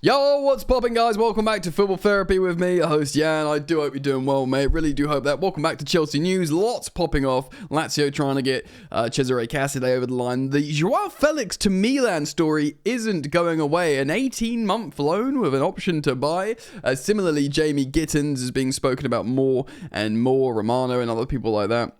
Yo, what's poppin', guys? Welcome back to Football Therapy with me, your host Jan. I do hope you're doing well, mate. Really do hope that. Welcome back to Chelsea news. Lots popping off. Lazio trying to get Cesare Casadei over the line. The Joao Felix to Milan story isn't going away. An 18-month loan with an option to buy. Similarly, Jamie Gittens is being spoken about more and more. Romano and other people like that.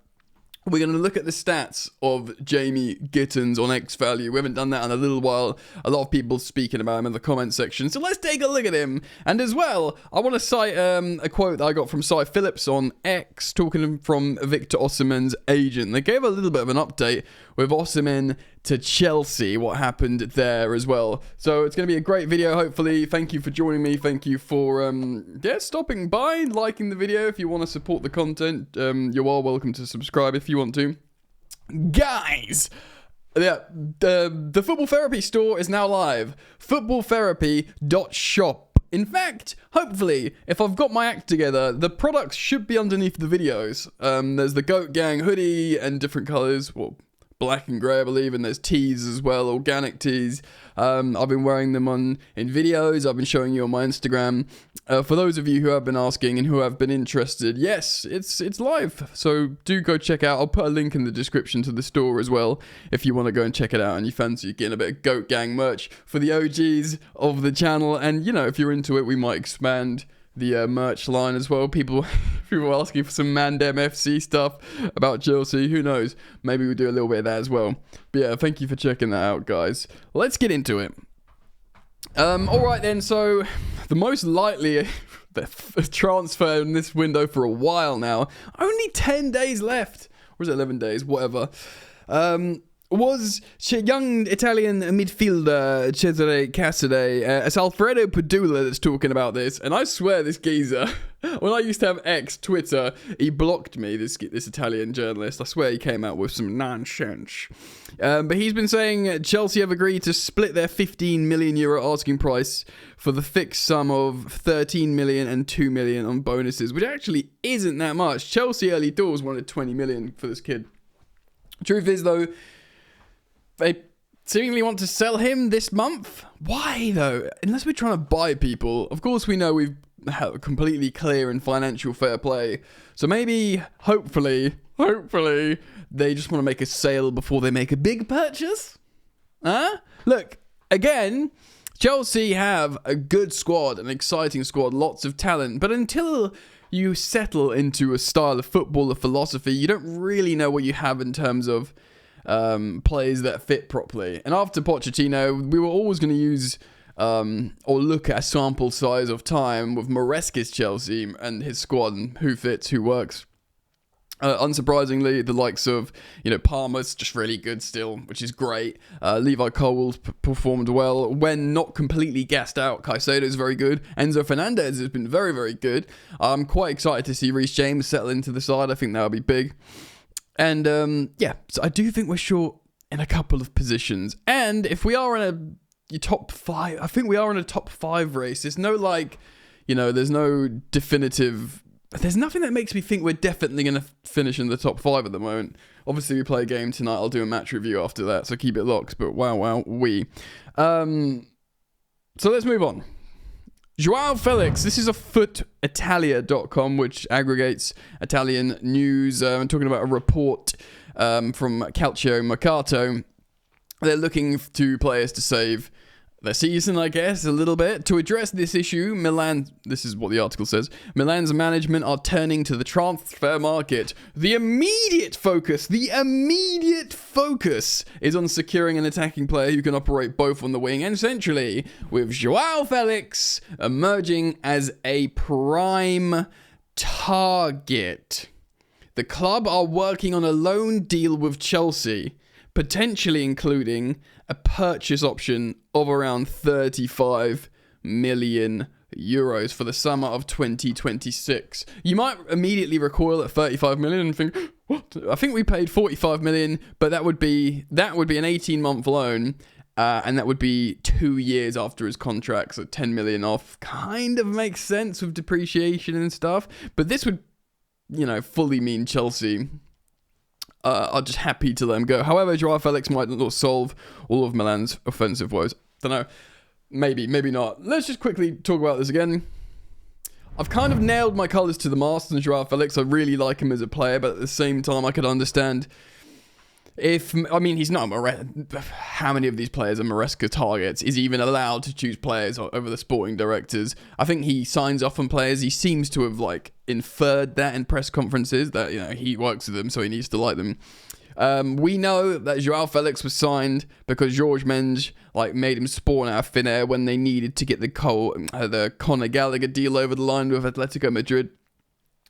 We're going to look at the stats of Jamie Gittens on X Value. We haven't done that in a little while. A lot of people speaking about him in the comment section. So let's take a look at him. And as well, I want to cite a quote that I got from Cesare Phillips on X, talking from Victor Osimhen's agent. They gave a little bit of an update with Osimhen to Chelsea, what happened there as well. So it's going to be a great video, hopefully. Thank you for joining me. Thank you for stopping by, liking the video. If you want to support the content, you are welcome to subscribe if you want to. Guys, yeah, the Football Therapy store is now live. footballtherapy.shop. In fact, hopefully, if I've got my act together, the products should be underneath the videos. There's the Goat Gang hoodie and different colours. Well, black and grey, I believe, and there's tees as well, organic tees. I've been wearing them in videos. I've been showing you on my Instagram. For those of you who have been asking and who have been interested, yes, it's live. So do go check out. I'll put a link in the description to the store as well if you want to go and check it out and you fancy getting a bit of Goat Gang merch for the OGs of the channel. And, you know, if you're into it, we might expand the merch line as well. People asking for some Mandem FC stuff about Chelsea. Who knows? Maybe we'll do a little bit of that as well. But yeah, thank you for checking that out, guys. Let's get into it. Alright then, so the most likely transfer in this window for a while now, only 10 days left, or is it 11 days, whatever, was young Italian midfielder Cesare Casadei. It's Alfredo Padula that's talking about this, and I swear this geezer, when I used to have X Twitter, he blocked me, this Italian journalist. I swear he came out with some nonsense. But he's been saying Chelsea have agreed to split their €15 million asking price for the fixed sum of 13 million and 2 million on bonuses, which actually isn't that much. Chelsea early doors wanted 20 million for this kid. Truth is, though, they seemingly want to sell him this month. Why, though? Unless we're trying to buy people. Of course, we know we've completely clear and financial fair play. So maybe, hopefully, they just want to make a sale before they make a big purchase. Huh? Look, again, Chelsea have a good squad, an exciting squad, lots of talent. But until you settle into a style of football, a philosophy, you don't really know what you have in terms of players that fit properly. And after Pochettino, we were always going to use or look at a sample size of time with Maresca's Chelsea and his squad and who fits, who works. Unsurprisingly, the likes of, Palmer's just really good still, which is great. Levi Colwill's performed well when not completely gassed out. Caicedo's very good. Enzo Fernandez has been very, very good. I'm quite excited to see Reece James settle into the side. I think that'll be big. And, so I do think we're short in a couple of positions. And if we are in a top five, I think we are in a top five race. There's no, there's no definitive, there's nothing that makes me think we're definitely going to finish in the top five at the moment. Obviously, we play a game tonight. I'll do a match review after that, so keep it locked. But wow, So let's move on. Joao Felix, this is a footitalia.com, which aggregates Italian news. I'm talking about a report from Calcio Mercato. They're looking to players to save their season, I guess, a little bit. To address this issue, Milan, this is what the article says, Milan's management are turning to the transfer market. The immediate focus is on securing an attacking player who can operate both on the wing and centrally, with Joao Felix emerging as a prime target. The club are working on a loan deal with Chelsea, potentially including a purchase option of around 35 million euros for the summer of 2026. You might immediately recoil at 35 million and think, what? I think we paid 45 million, but that would be an 18-month loan, and that would be 2 years after his contract, so 10 million off. Kind of makes sense with depreciation and stuff, but this would, fully mean Chelsea are just happy to let him go. However, Joao Felix might not solve all of Milan's offensive woes. Don't know. Maybe not. Let's just quickly talk about this again. I've kind of nailed my colours to the mast on Joao Felix. I really like him as a player, but at the same time, I could understand he's not how many of these players are Maresca targets? Is he even allowed to choose players over the sporting directors? I think he signs off on players. He seems to have inferred that in press conferences that he works with them, so he needs to like them. We know that Joao Felix was signed because Jorge Mendes made him spawn out of thin air when they needed to get the Conor Gallagher deal over the line with Atletico Madrid,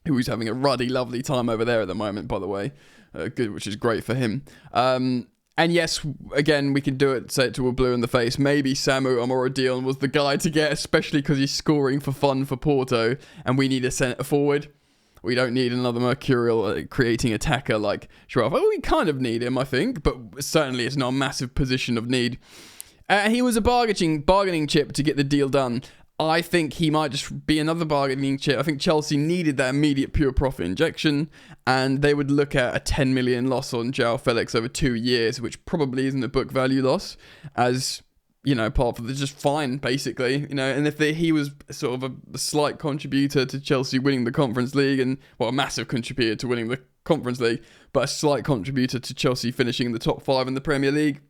who's having a ruddy, lovely time over there at the moment, by the way. Good, which is great for him. And yes, again, we can do it, say it to a blue in the face. Maybe Samu Amoradion was the guy to get, especially because he's scoring for fun for Porto, and we need a centre forward. We don't need another mercurial creating attacker like Joao. Well, we kind of need him, I think, but certainly it's not a massive position of need. He was a bargaining chip to get the deal done. I think he might just be another bargaining chip. I think Chelsea needed that immediate pure profit injection, and they would look at a 10 million loss on Joao Felix over 2 years, which probably isn't a book value loss, as part of the just fine, basically. And if he was sort of a slight contributor to Chelsea winning the Conference League, and a massive contributor to winning the Conference League, but a slight contributor to Chelsea finishing in the top 5 in the Premier League,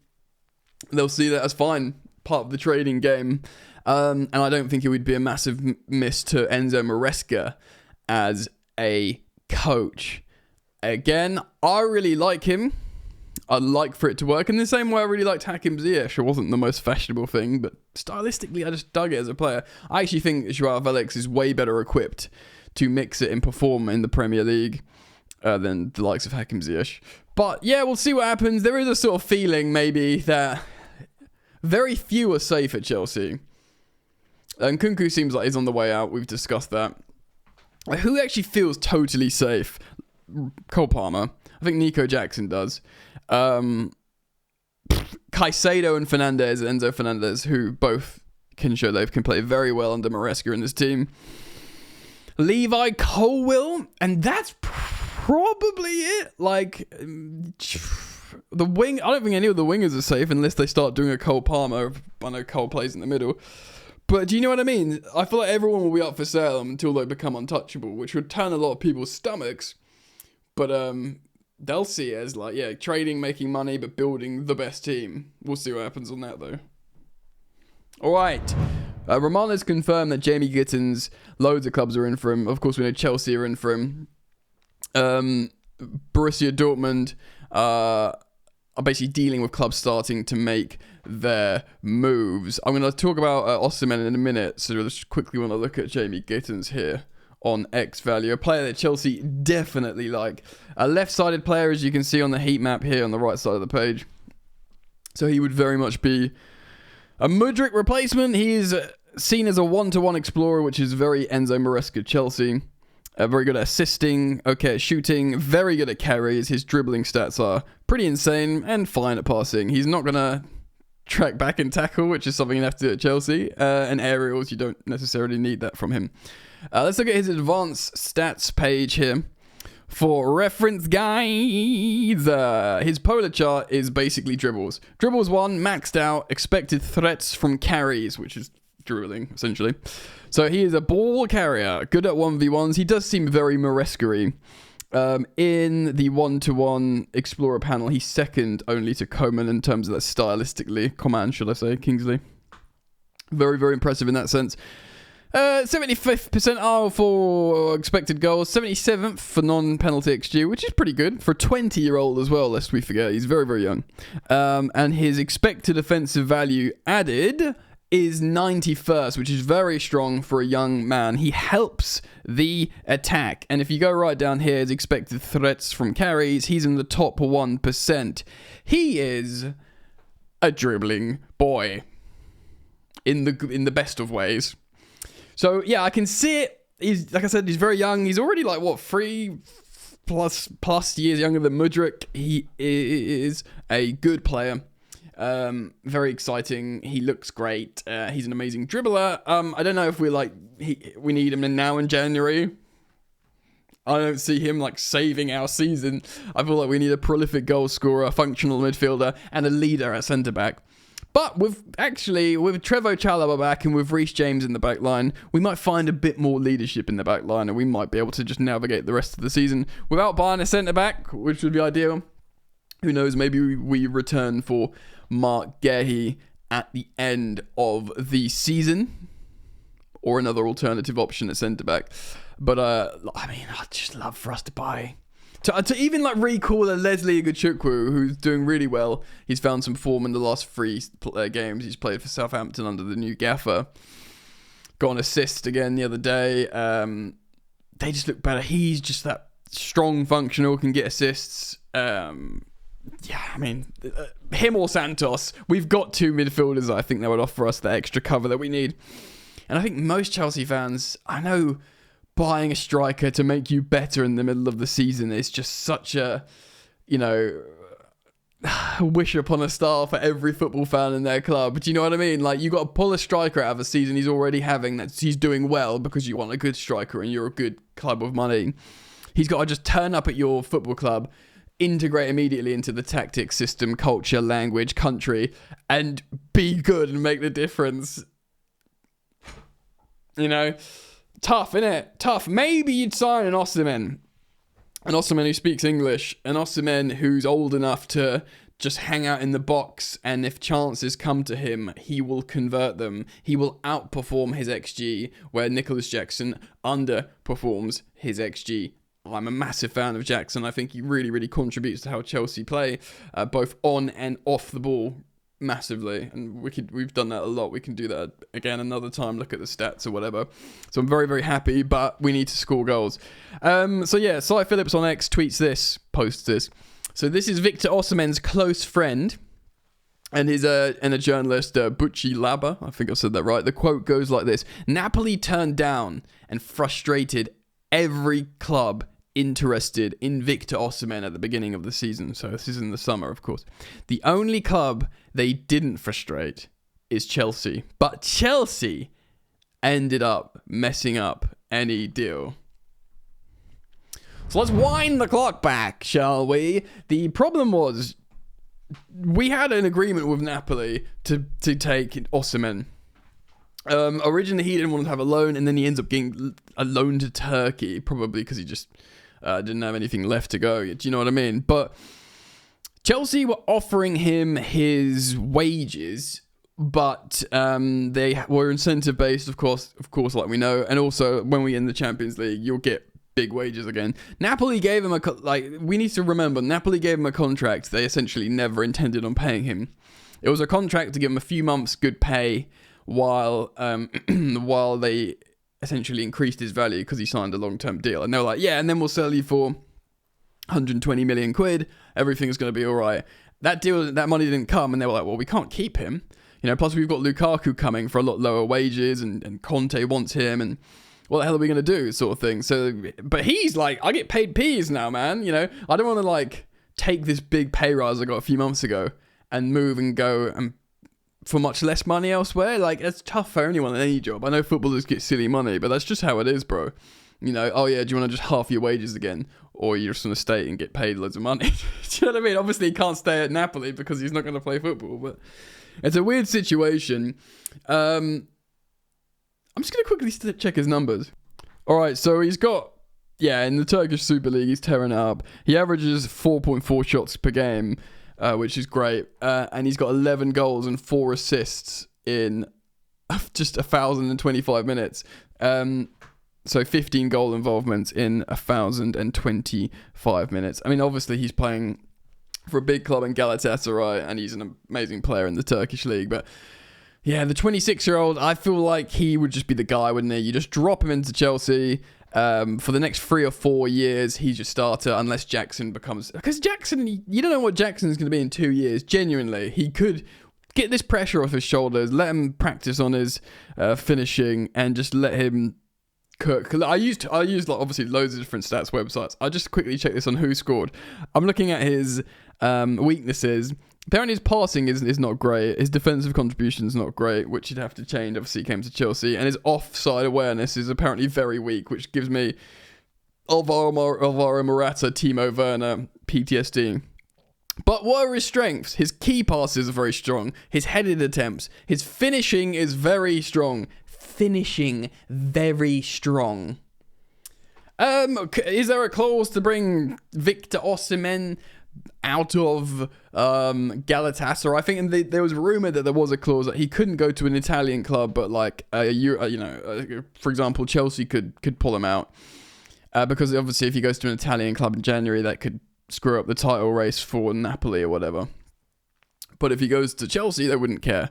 they'll see that as fine, part of the trading game. And I don't think it would be a massive miss to Enzo Maresca as a coach. Again, I really like him. I'd like for it to work in the same way I really liked Hakim Ziyech. It wasn't the most fashionable thing, but stylistically, I just dug it as a player. I actually think Joao Felix is way better equipped to mix it and perform in the Premier League than the likes of Hakim Ziyech. But yeah, we'll see what happens. There is a sort of feeling maybe that very few are safe at Chelsea. And Nkunku seems like he's on the way out. We've discussed that. Who actually feels totally safe? Cole Palmer. I think Nico Jackson does. Caicedo and Enzo Fernandez, who both can show they can play very well under Maresca in this team. Levi Colwill, and that's probably it. The wing, I don't think any of the wingers are safe unless they start doing a Cole Palmer. I know Cole plays in the middle. But do you know what I mean? I feel like everyone will be up for sale until they become untouchable, which would turn a lot of people's stomachs. But they'll see it as trading, making money, but building the best team. We'll see what happens on that, though. All right. Romano's confirmed that Jamie Gittens, loads of clubs are in for him. Of course, we know Chelsea are in for him. Borussia Dortmund are basically dealing with clubs starting to make their moves. I'm going to talk about Osimhen in a minute, so let's quickly want to look at Jamie Gittens here on X value, a player that Chelsea definitely like. A left-sided player, as you can see on the heat map here on the right side of the page. So he would very much be a Mudryk replacement. He is seen as a one-to-one explorer, which is very Enzo Maresca Chelsea. Very good at assisting, okay at shooting, very good at carries. His dribbling stats are pretty insane and fine at passing. He's not going to track back and tackle, which is something you have to do at Chelsea. And aerials, you don't necessarily need that from him. Let's look at his advanced stats page here. For reference, guys, his polar chart is basically dribbles. Dribbles 1, maxed out, expected threats from carries, which is dribbling, essentially. So he is a ball carrier, good at 1v1s. He does seem very Maresca-y. In the 1-to-1 Explorer panel, he's second only to Coman in terms of that stylistically. Coman, should I say, Kingsley. Very, very impressive in that sense. 75th percentile for expected goals, 77th for non-penalty XG, which is pretty good for a 20-year-old as well, lest we forget. He's very, very young. And his expected offensive value added is 91st, which is very strong for a young man. He helps the attack. And if you go right down here, his expected threats from carries, he's in the top 1%. He is a dribbling boy in the best of ways. So, yeah, I can see it. He's, like I said, he's very young. He's already 3 plus years younger than Mudryk. He is a good player. Very exciting. He looks great. He's an amazing dribbler. I don't know if we need him now in January. I don't see him saving our season. I feel like we need a prolific goal scorer, a functional midfielder, and a leader at centre back. But with Trevoh Chalobah back and with Reece James in the back line, we might find a bit more leadership in the back line, and we might be able to just navigate the rest of the season without buying a centre-back, which would be ideal. Who knows, maybe we return for Mark Guehi at the end of the season, or another alternative option at centre-back. But, I'd just love for us to buy... To even recall a Leslie Igochukwu, who's doing really well. He's found some form in the last 3 games he's played for Southampton under the new gaffer. Got an assist again the other day. They just look better. He's just that strong, functional, can get assists. Him or Santos. We've got 2 midfielders I think that would offer us the extra cover that we need. And I think most Chelsea fans, I know... buying a striker to make you better in the middle of the season is just such a, wish upon a star for every football fan in their club. Do you know what I mean? You got to pull a striker out of a season he's already having that he's doing well because you want a good striker and you're a good club with money. He's got to just turn up at your football club, integrate immediately into the tactics, system, culture, language, country, and be good and make the difference. Tough, innit? Tough. Maybe you'd sign an Osimhen. An Osimhen who speaks English. An Osimhen who's old enough to just hang out in the box, and if chances come to him, he will convert them. He will outperform his XG, where Nicholas Jackson underperforms his XG. I'm a massive fan of Jackson. I think he really, really contributes to how Chelsea play, both on and off the ball. Massively, and we've done that a lot. We can do that again another time, look at the stats or whatever. So I'm very, very happy, but we need to score goals. Cy Phillips on X posts this. So this is Victor Osimhen's close friend and a journalist, Bucci Laba. I think I said that right. The quote goes like this: Napoli turned down and frustrated every club interested in Victor Osimhen at the beginning of the season. So this is in the summer, of course. The only club they didn't frustrate is Chelsea. But Chelsea ended up messing up any deal. So let's wind the clock back, shall we? The problem was we had an agreement with Napoli to take Osimhen. Originally, he didn't want to have a loan, and then he ends up getting a loan to Turkey, probably because he just didn't have anything left to go. Do you know what I mean? But Chelsea were offering him his wages, but they were incentive based, of course, like we know. And also, when we in the Champions League, you'll get big wages again. Napoli gave him we need to remember, Napoli gave him a contract they essentially never intended on paying him. It was a contract to give him a few months good pay while they essentially increased his value because he signed a long-term deal. And they were like, yeah, and then we'll sell you for 120 million quid. Everything's going to be all right. That money didn't come, and they were like, well, we can't keep him. Plus we've got Lukaku coming for a lot lower wages, and Conte wants him, and what the hell are we going to do, sort of thing. So, but he's like, I get paid peas now, man. I don't want to take this big pay rise I got a few months ago and move and go and for much less money elsewhere. It's tough for anyone in any job. I know footballers get silly money, but that's just how it is, bro. Oh yeah, do you want to just half your wages again? Or you're just going to stay and get paid loads of money? Do you know what I mean? Obviously, he can't stay at Napoli because he's not going to play football, but it's a weird situation. I'm just going to quickly check his numbers. All right, so he's got, in the Turkish Super League, he's tearing it up. He averages 4.4 shots per game, which is great. And he's got 11 goals and 4 assists in just 1,025 minutes. So 15 goal involvements in 1,025 minutes. I mean, obviously he's playing for a big club in Galatasaray, and he's an amazing player in the Turkish league. But yeah, the 26-year-old, I feel like he would just be the guy, wouldn't he? You just drop him into Chelsea. For the next 3 or 4 years, he's your starter, unless Jackson becomes... Because Jackson, you don't know what Jackson's going to be in 2 years. Genuinely, he could get this pressure off his shoulders, let him practice on his finishing, and just let him cook. I used obviously loads of different stats websites. I just quickly check this on Who Scored. I'm looking at his weaknesses. Apparently his passing is not great. His defensive contribution is not great, which you'd have to change. Obviously, he came to Chelsea. And his offside awareness is apparently very weak, which gives me Alvaro Morata, Timo Werner, PTSD. But what are his strengths? His key passes are very strong. His headed attempts. His finishing is very strong. Finishing very strong. Is there a clause to bring Victor Osimhen out of Galatasaray? I think there was rumoured that there was a clause that he couldn't go to an Italian club, but like for example, Chelsea could pull him out because obviously if he goes to an Italian club in January, that could screw up the title race for Napoli or whatever. But if he goes to Chelsea, they wouldn't care.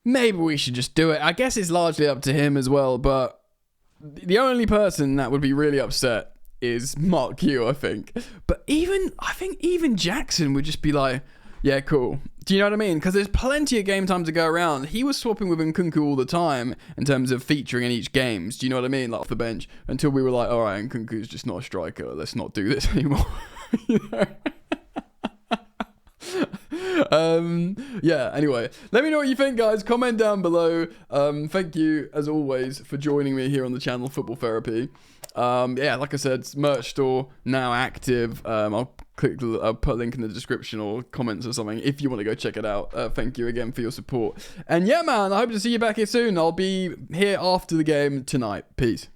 Maybe we should just do it. I guess it's largely up to him as well, but the only person that would be really upset is Mark Hugh, I think. But I think even Jackson would just be like, yeah, cool. Do you know what I mean? Because there's plenty of game time to go around. He was swapping with Nkunku all the time in terms of featuring in each game. Do you know what I mean? Like off the bench. Until we were like, all right, Nkunku's just not a striker. Let's not do this anymore. You know? Yeah, anyway, let me know what you think, guys. Comment down below. Thank you as always for joining me here on the channel Football Therapy. Yeah, like I said, merch store now active. I'll put a link in the description or comments or something if you want to go check it out. Thank you again for your support, and yeah, man, I hope to see you back here soon. I'll be here after the game tonight. Peace.